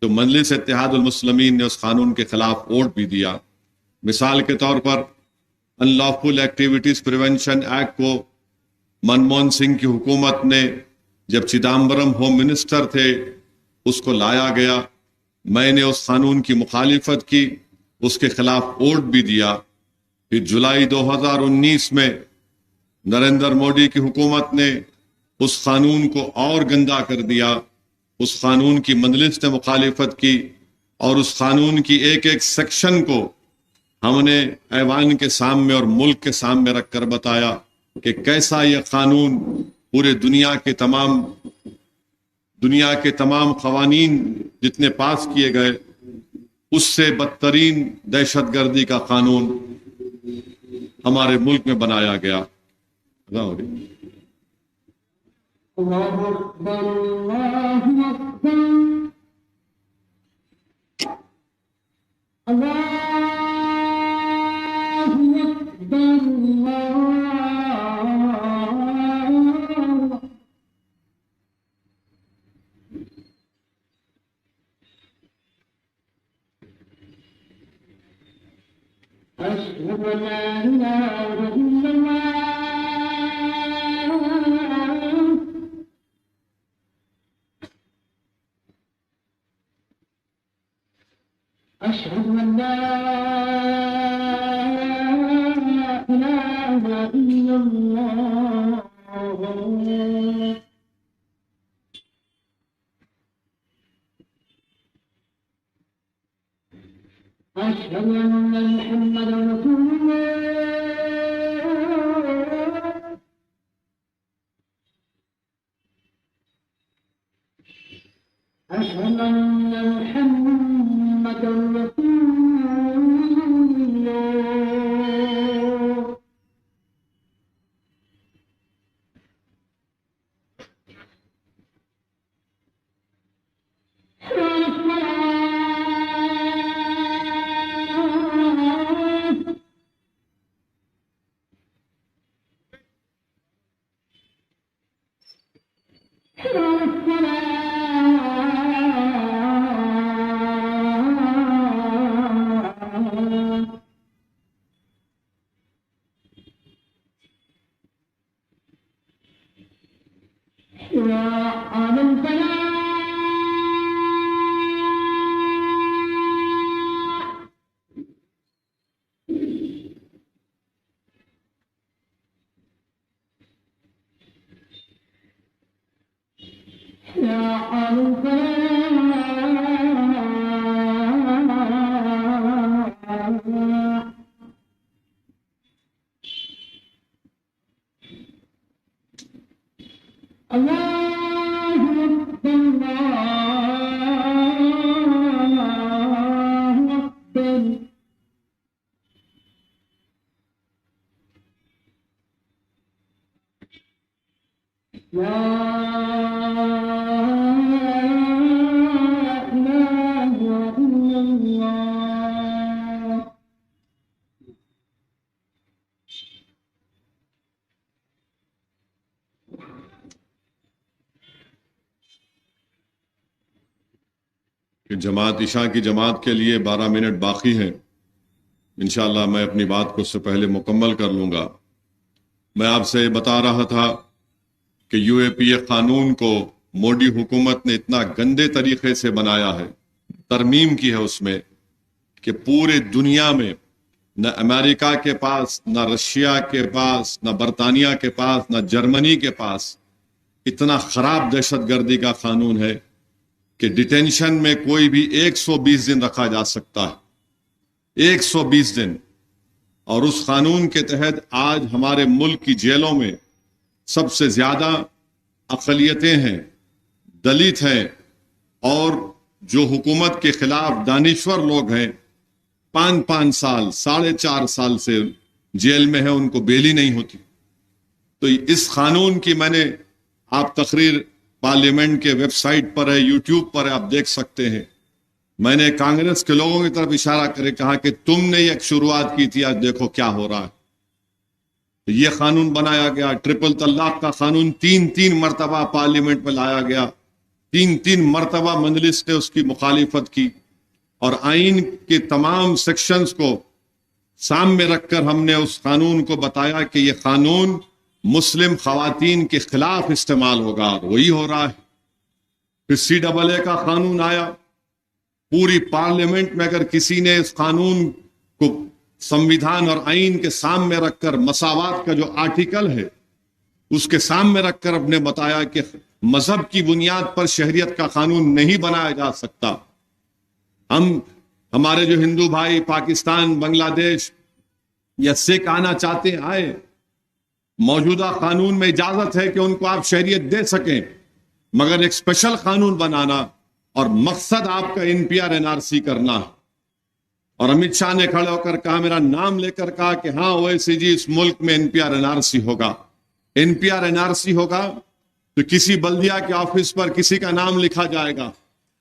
تو مجلس اتحاد المسلمین نے اس قانون کے خلاف ووٹ بھی دیا۔ مثال کے طور پر ان لافل ایکٹیویٹیز پریونشن ایکٹ کو منموہن سنگھ کی حکومت نے، جب چدمبرم ہوم منسٹر تھے، اس کو لایا گیا۔ میں نے اس قانون کی مخالفت کی، اس کے خلاف ووٹ بھی دیا۔ پھر جولائی 2019 میں نریندر مودی کی حکومت نے اس قانون کو اور گندا کر دیا۔ اس قانون کی مجلس نے مخالفت کی اور اس قانون کی ایک ایک سیکشن کو ہم نے ایوان کے سامنے اور ملک کے سامنے رکھ کر بتایا کہ کیسا یہ قانون پورے دنیا کے تمام قوانین جتنے پاس کیے گئے اس سے بدترین دہشت گردی کا قانون ہمارے ملک میں بنایا گیا۔ اللہ اکبر اللہ اکبر اللہ اکبر اشهد ان لا اله الا الله أشهد أن لا إله إلا الله أشهد أن محمدا رسول الله أشهد أن محمدا رسول الله کہ جماعت عشاء کی جماعت کے لیے 12 منٹ باقی ہیں۔ انشاءاللہ میں اپنی بات کو اس سے پہلے مکمل کر لوں گا۔ میں آپ سے بتا رہا تھا کہ یو اے پی اے قانون کو مودی حکومت نے اتنا گندے طریقے سے بنایا ہے، ترمیم کی ہے اس میں، کہ پورے دنیا میں نہ امریکہ کے پاس، نہ رشیا کے پاس، نہ برطانیہ کے پاس، نہ جرمنی کے پاس اتنا خراب دہشت گردی کا قانون ہے کہ ڈیٹینشن میں کوئی بھی 120 دن رکھا جا سکتا ہے، 120 دن۔ اور اس قانون کے تحت آج ہمارے ملک کی جیلوں میں سب سے زیادہ اقلیتیں ہیں، دلت ہیں، اور جو حکومت کے خلاف دانشور لوگ ہیں 5 سال 4.5 سال سے جیل میں ہیں، ان کو بیل ہی نہیں ہوتی۔ تو اس قانون کی میں نے آپ تقریر پارلیمنٹ کے ویب سائٹ پر ہے، یوٹیوب پر ہے، آپ دیکھ سکتے ہیں۔ میں نے کانگریس کے لوگوں کی طرف اشارہ کرے کہا کہ تم نے ایک شروعات کی تھی، آج دیکھو کیا ہو رہا ہے۔ یہ قانون بنایا گیا، ٹرپل طلاق کا قانون 3 مرتبہ پارلیمنٹ میں لایا گیا، تین مرتبہ مجلس نے اس کی مخالفت کی، اور آئین کے تمام سیکشنز کو سامنے رکھ کر ہم نے اس قانون کو بتایا کہ یہ قانون مسلم خواتین کے خلاف استعمال ہوگا، اور وہی ہو رہا ہے۔ پھر CAA کا قانون آیا، پوری پارلیمنٹ میں اگر کسی نے اس قانون کو سمویدھان اور آئین کے سامنے رکھ کر مساوات کا جو آرٹیکل ہے اس کے سامنے رکھ کر اپنے بتایا کہ مذہب کی بنیاد پر شہریت کا قانون نہیں بنایا جا سکتا، ہمارے جو ہندو بھائی پاکستان، بنگلہ دیش یا سکھ آنا چاہتے ہیں آئے، موجودہ قانون میں اجازت ہے کہ ان کو آپ شہریت دے سکیں، مگر ایک اسپیشل قانون بنانا اور مقصد آپ کا NPR NRC کرنا ہے۔ اور امت شاہ نے کھڑے ہو کر کہا، میرا نام لے کر کہا کہ ہاں اویسی جی اس ملک میں NPR NRC ہوگا۔ NPR NRC ہوگا تو کسی بلدیہ کے آفس پر کسی کا نام لکھا جائے گا،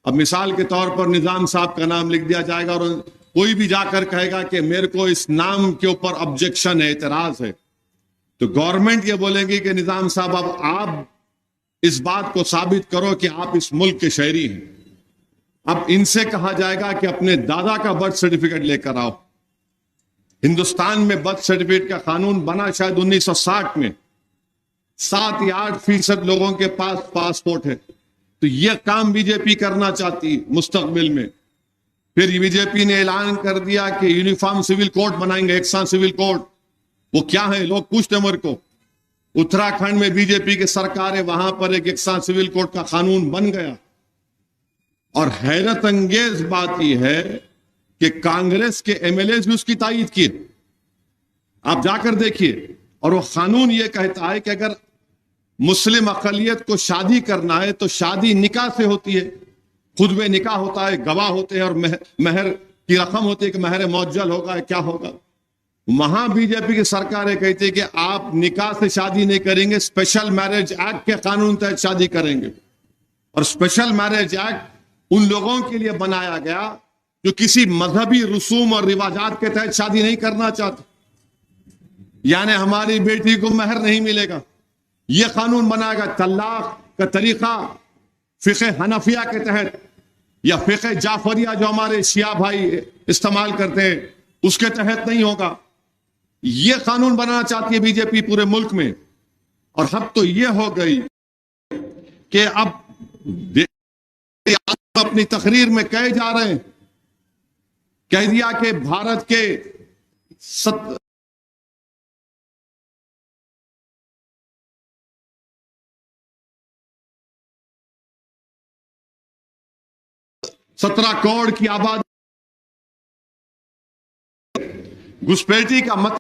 اب مثال کے طور پر نظام صاحب کا نام لکھ دیا جائے گا، اور کوئی بھی جا کر کہے گا کہ میرے کو اس نام کے اوپر آبجیکشن ہے، اعتراض ہے، تو گورنمنٹ یہ بولے گی کہ نظام صاحب اب آپ اس بات کو ثابت کرو کہ آپ اس ملک کے شہری ہیں۔ اب ان سے کہا جائے گا کہ اپنے دادا کا برتھ سرٹیفکیٹ لے کر آؤ۔ ہندوستان میں برتھ سرٹیفکیٹ کا قانون بنا شاید 1960 میں، 7 یا 8% لوگوں کے پاس پاسپورٹ ہے، تو یہ کام BJP کرنا چاہتی مستقبل میں۔ پھر BJP نے اعلان کر دیا کہ یونیفارم سول کوڈ بنائیں گے، یکساں سول کوڈ۔ وہ کیا ہے؟ لوگ پوچھتے ہیں میرے کو۔ اتراکھنڈ میں BJP کی سرکار ہے، وہاں پر ایک یکساں سول کوڈ کا قانون بن گیا، اور حیرت انگیز بات یہ ہے کہ کانگریس کے MLAs بھی اس کی تائید کیے، آپ جا کر دیکھیے۔ اور وہ قانون یہ کہتا ہے کہ اگر مسلم اقلیت کو شادی کرنا ہے تو شادی نکاح سے ہوتی ہے، خطبہ نکاح ہوتا ہے، گواہ ہوتے ہیں، اور مہر کی رقم ہوتی ہے کہ مہر معجل ہوگا، کیا ہوگا۔ وہاں BJP کی سرکاریں کہتی ہے کہ آپ نکاح سے شادی نہیں کریں گے، اسپیشل میرج ایکٹ کے قانون تحت شادی کریں گے۔ اور اسپیشل میرج ایکٹ ان لوگوں کے لیے بنایا گیا جو کسی مذہبی رسوم اور رواجات کے تحت شادی نہیں کرنا چاہتے، یعنی ہماری بیٹی کو مہر نہیں ملے گا، یہ قانون بنائے گا۔ طلاق کا طریقہ فقہ حنفیہ کے تحت یا فقہ جعفریہ جو ہمارے شیعہ بھائی استعمال کرتے ہیں اس کے تحت نہیں ہوگا۔ یہ قانون بنانا چاہتی ہے BJP پورے ملک میں۔ اور اب تو یہ ہو گئی کہ اب اپنی تقریر میں کہے جا رہے ہیں، کہہ دیا کہ بھارت کے 17 کروڑ کی آبادی، گھسپیٹی کا مت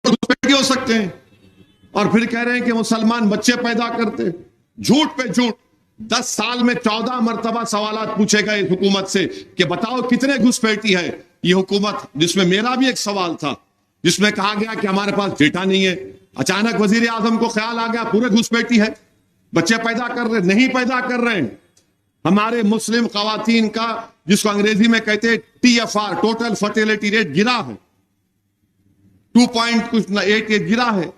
گھسپیٹی ہو سکتے ہیں، اور پھر کہہ رہے ہیں کہ مسلمان بچے پیدا کرتے، جھوٹ پہ جھوٹ۔ 10 سال میں 14 مرتبہ سوالات پوچھے گئے حکومت سے کہ بتاؤ کتنے گھسپیٹی ہے یہ حکومت، جس میں میرا بھی ایک سوال تھا، جس میں کہا گیا کہ ہمارے پاس ڈیٹا نہیں ہے۔ اچانک وزیر اعظم کو خیال آ گیا پورے گھسپیٹی ہے، بچے پیدا کر رہے، نہیں پیدا کر رہے ہیں۔ ہمارے مسلم خواتین کا جس کو انگریزی میں کہتے ہیں TFR ٹوٹل فرٹیلیٹی ریٹ گرا ہے، 2.88 گرا ہے،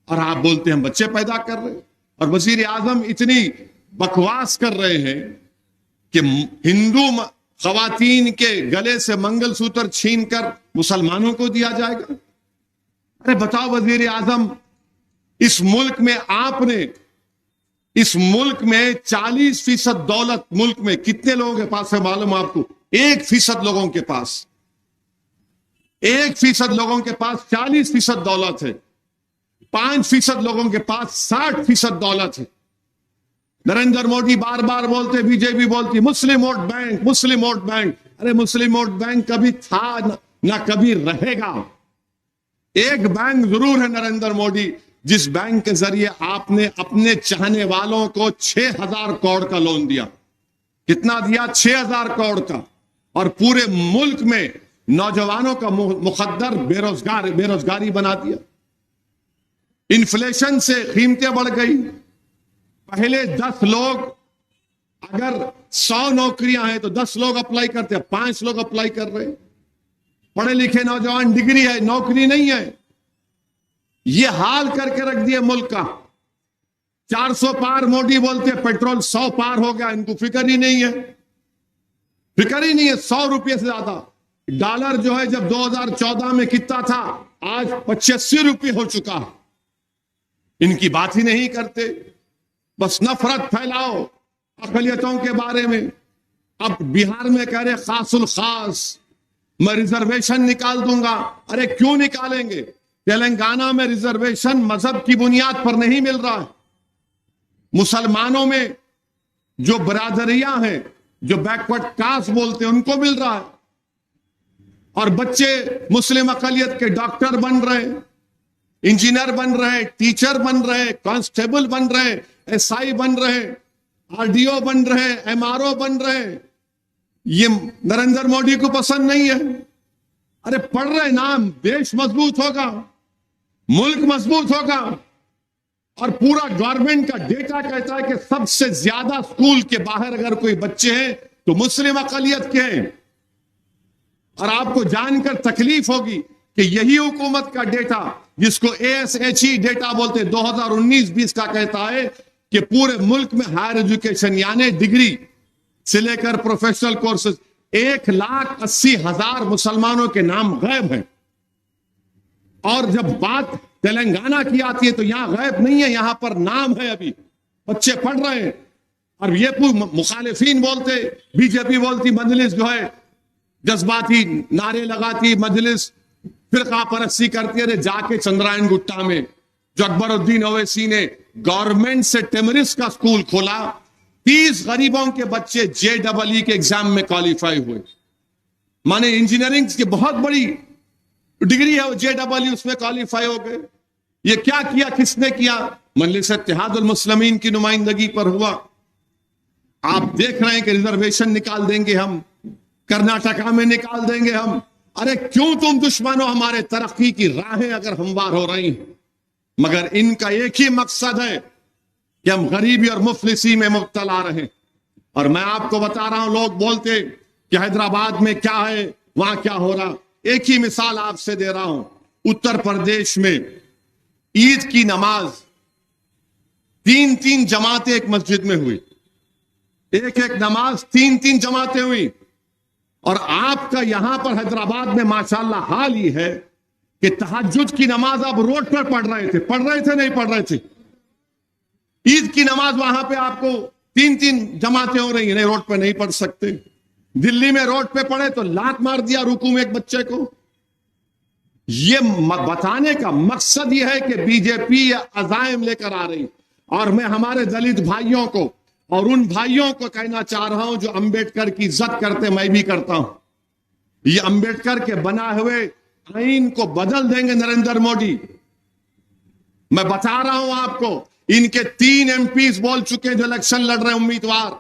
اور آپ بولتے ہیں بچے پیدا کر رہے ہیں۔ اور وزیر اعظم اتنی بکواس کر رہے ہیں کہ ہندو خواتین کے گلے سے منگل سوتر چھین کر مسلمانوں کو دیا جائے گا۔ ارے بتاؤ وزیر اعظم، اس ملک میں آپ نے، اس ملک میں 40% دولت ملک میں کتنے لوگوں کے پاس ہے معلوم آپ کو؟ 1% لوگوں کے پاس، 1% لوگوں کے پاس 40% دولت ہے، 5% لوگوں کے پاس 60% دولت ہے۔ نریندر مودی بار بار بولتے، BJP بولتی مسلم ووٹ بینک، مسلم ووٹ بینک۔ ارے مسلم ووٹ بینک کبھی تھا نہ کبھی رہے گا۔ ایک بینک ضرور ہے نریندر مودی، جس بینک کے ذریعے آپ نے اپنے چاہنے والوں کو 6,000 کروڑ کا لون دیا۔ کتنا دیا؟ 6,000 کروڑ کا، اور پورے ملک میں نوجوانوں کا مخدر بے روزگاری بنا دیا۔ انفلیشن سے قیمتیں بڑھ گئی۔ پہلے 10 لوگ، اگر 100 نوکریاں ہیں تو 10 لوگ اپلائی کرتے ہیں، 5 لوگ اپلائی کر رہے ہیں۔ پڑھے لکھے نوجوان، ڈگری ہے، نوکری نہیں ہے۔ یہ حال کر کے رکھ دیا ملک کا. 400 پار موڈی بولتے پیٹرول 100 پار ہو گیا. ان کو فکر ہی نہیں ہے, فکر ہی نہیں ہے. 100 روپے سے زیادہ ڈالر جو ہے جب 2014 میں کتنا تھا, آج 85 روپے ہو چکا. ان کی بات ہی نہیں کرتے, بس نفرت پھیلاؤ اقلیتوں کے بارے میں. اب بہار میں کہہ رہے خاص الخاص, میں ریزرویشن نکال دوں گا. ارے کیوں نکالیں گے؟ تلنگانہ میں ریزرویشن مذہب کی بنیاد پر نہیں مل رہا ہے. مسلمانوں میں جو برادریاں ہیں, جو بیکورڈ کاسٹ بولتے ہیں, ان کو مل رہا ہے. اور بچے مسلم اقلیت کے ڈاکٹر بن رہے ہیں, انجینئر بن رہے ہیں, ٹیچر بن رہے ہیں, کانسٹیبل بن رہے ہیں, ایس آئی بن رہے ہیں, آر ڈی او بن رہے ہیں, ایم آر او بن رہے ہیں. یہ نریندر مودی کو پسند نہیں ہے. ارے پڑھ رہے نام, دیش مضبوط ہوگا, ملک مضبوط ہوگا. اور پورا گورنمنٹ کا ڈیٹا کہتا ہے کہ سب سے زیادہ اسکول کے باہر اگر کوئی بچے ہیں تو مسلم اقلیت کے ہیں. اور آپ کو جان کر تکلیف ہوگی کہ یہی حکومت کا ڈیٹا, جس کو ASHE ڈیٹا بولتے 2019-20 کا, کہتا ہے کہ پورے ملک میں ہائر ایجوکیشن یعنی ڈگری سے لے کر پروفیشنل کورسز 1,80,000 مسلمانوں کے نام غائب ہیں. اور جب بات تلنگانہ کی آتی ہے تو یہاں غائب نہیں ہے, یہاں پر نام ہے, ابھی بچے پڑھ رہے ہیں. اور یہ مخالفین بولتے, بی جے پی بولتی مجلس جو ہے جذباتی نعرے لگاتی, مجلس فرقہ پرستی کرتی ہے. جا کے چندرائن گٹا میں جو اکبر الدین اویسی نے گورنمنٹ سے ٹیمرس کا سکول کھولا, 30 غریبوں کے بچے JEE کے ایگزام میں کوالیفائی ہوئے. مانے انجینئرنگ کی بہت بڑی ڈگری ہے, وہ JEE اس میں کوالیفائی ہو گئے. یہ کیا کیا, کس نے کیا؟ مجلس اتحاد المسلمین کی نمائندگی پر ہوا. آپ دیکھ رہے ہیں کہ ریزرویشن نکال دیں گے ہم, کرناٹکا میں نکال دیں گے ہم. ارے کیوں تم دشمنوں, ہمارے ترقی کی راہیں اگر ہموار ہو رہی ہیں, مگر ان کا ایک ہی مقصد ہے کہ ہم غریبی اور مفلسی میں مبتلا رہیں. اور میں آپ کو بتا رہا ہوں, لوگ بولتے کہ حیدرآباد میں کیا ہے, وہاں کیا ہو رہا. ایک ہی مثال آپ سے دے رہا ہوں. اتر پردیش میں عید کی نماز 3 جماعتیں ایک مسجد میں ہوئی, ایک نماز 3 جماعتیں ہوئی. اور آپ کا یہاں پر حیدرآباد میں ماشاءاللہ حال یہ ہے کہ تہجد کی نماز آپ روڈ پر پڑھ رہے تھے نہیں پڑھ رہے تھے. عید کی نماز وہاں پہ آپ کو 3 جماعتیں ہو رہی ہیں, نہیں روڈ پہ نہیں پڑھ سکتے. دلی میں روڈ پہ پڑھے تو لات مار دیا رکوع میں ایک بچے کو. یہ بتانے کا مقصد یہ ہے کہ بی جے پی عزائم لے کر آ رہی. اور میں ہمارے دلت بھائیوں کو اور ان بھائیوں کو کہنا چاہ رہا ہوں جو امبیڈکر کی عزت کرتے, میں بھی کرتا ہوں. یہ امبیڈکر کے بنا ہوئے آئین کو بدل دیں گے نریندر مودی. میں بتا رہا ہوں آپ کو, ان کے 3 MPs بول چکے جو الیکشن لڑ رہے ہیں امیدوار.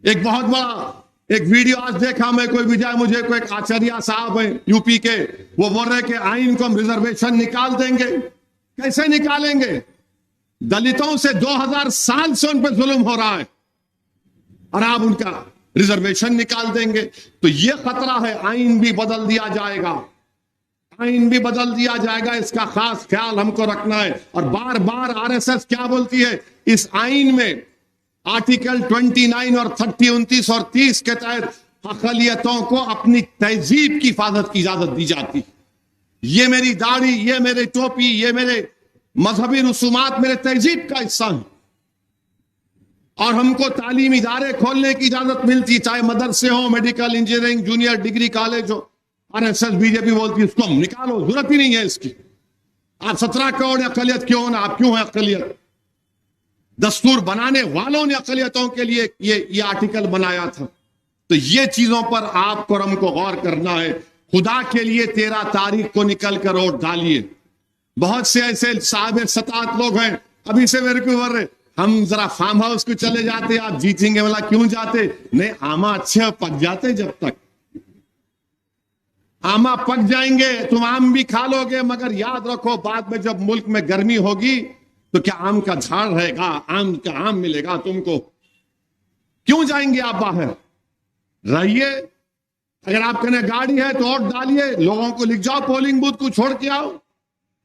ایک بہت بڑا ایک ویڈیو آج دیکھا میں, کوئی بجائے مجھے کوئی ایک آچاریہ صاحب ہیں UP کے, وہ بول رہے کہ آئین کو ہم ریزرویشن نکال دیں گے. کیسے نکالیں گے؟ دلتوں سے 2000 سال سے ان پہ ظلم ہو رہا ہے, اور آپ ان کا ریزرویشن نکال دیں گے. تو یہ خطرہ ہے. آئین بھی بدل دیا جائے گا, آئین بھی بدل دیا جائے گا, اس کا خاص خیال ہم کو رکھنا ہے. اور بار بار RSS کیا بولتی ہے, اس آئین میں آرٹیکل 29 اور 30, 29 اور 30 کے تحت اقلیتوں کو اپنی تہذیب کی حفاظت کی اجازت دی جاتی. یہ میری داڑھی, یہ میرے ٹوپی, یہ میرے مذہبی رسومات میرے تہذیب کا حصہ ہیں. اور ہم کو تعلیمی ادارے کھولنے کی اجازت ملتی, چاہے مدرسے ہوں, medical, engineering, junior degree college ہو. RSS BJP بولتی ہے اس کو ہم نکالو, ضرورت ہی نہیں ہے اس کی. آپ 17 کروڑ اقلیت کیوں نا, آپ کیوں ہیں اقلیت؟ دستور بنانے والوں نے اقلیتوں کے لیے یہ آرٹیکل بنایا تھا. تو یہ چیزوں پر آپ کو اور ہم کو غور کرنا ہے. خدا کے لیے 13 تاریخ کو نکل کر ووٹ ڈالیے. بہت سے ایسے صاحب سطاعت لوگ ہیں, ابھی سے میرے کو بول رہے ہم ذرا فارم ہاؤس کو چلے جاتے, آپ جیتیں گے. والا کیوں جاتے؟ نہیں, آما اچھے پک جاتے. جب تک آما پک جائیں گے تم آم بھی کھا لو گے, مگر یاد رکھو بعد میں جب ملک میں گرمی ہوگی تو کیا آم کا جھاڑ رہے گا, آم کا آم ملے گا تم کو؟ کیوں جائیں گے آپ باہر؟ رہیے. اگر آپ کہنے گاڑی ہے تو ووٹ ڈالیے, لوگوں کو لکھ جاؤ پولنگ بوتھ کو چھوڑ کے آؤ.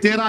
13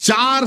4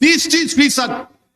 30%